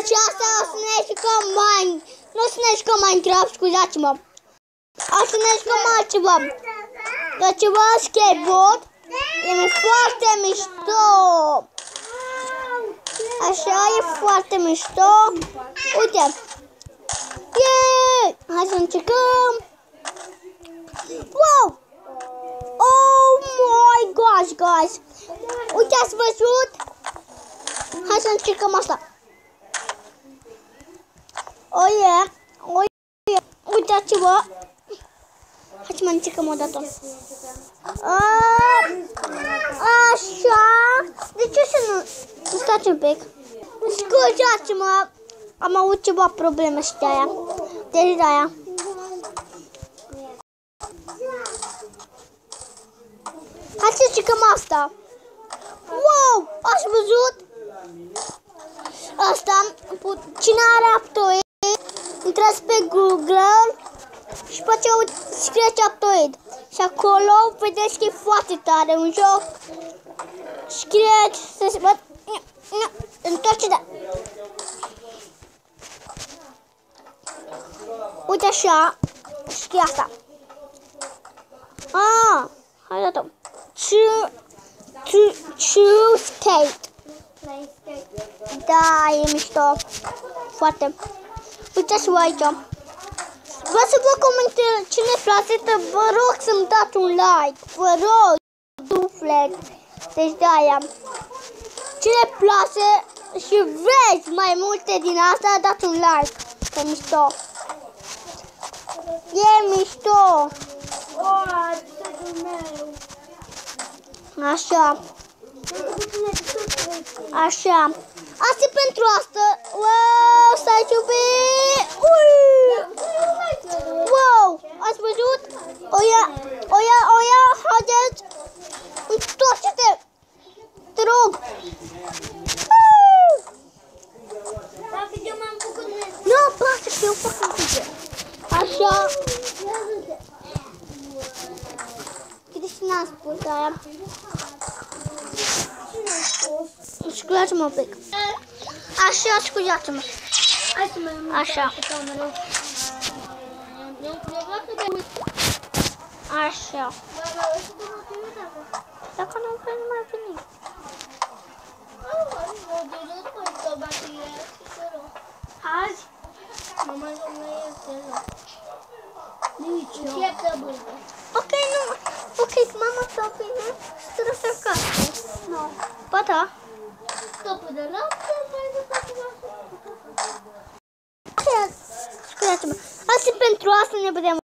Și asta o să ne jucăm nu o să ne jucăm Minecraft, scuzați-mă. O să ne jucăm altceva. Că ceva skateboard e foarte mișto. Așa, e foarte mișto. Uite. Yeee! Hai să încercăm. Wow! Oh my gosh, guys! Uite, ați văzut? Hai să încercăm asta. Oh yeah! Oh yeah! Uitați-vă! Hai să mai încercăm o dată. Așa! De ce să nu... Stați un pic. Scuzați-mă! Am avut ceva probleme și de aia. Deci de aia. Hai să încercăm asta. Wow! Ați văzut? Asta, cine are Aptoid, intrați pe Google și poate scrieți Aptoid. Și acolo vedeți că e foarte tare un joc. Scrieți să se văd. Întoarce-te. Uite așa. Scrie asta. Hai dată. True skate. Da, e mișto. Foarte. Uitați-vă aici. Vreau să vă comentez cine place, vă rog să-mi dați un like. Vă rog, suflet. Deci de aia. Cine place și vreți mai multe din asta, dați un like. Că e mișto. E mișto. Așa. Așa. Asta e pentru asta. Wow, stai iubit. Wow, ați văzut? Oia, haideți. Întoarce-te. Te rog. Nu, pasă că eu fac un pic. Așa. Câte și n-am spus aia. Scuzați-mă un pic. Așa, scuzați-mă. Așa. Așa. Dacă nu vrei, nu mai veni. Azi? Mama nu este loc. Nici eu. Ok, nu. Ok, mama s-a finit. Trebuie să casă. Nu. Ba da. Stopul de lapte, mai departe. Scuzați-mă. Asta pentru asta ne vedem.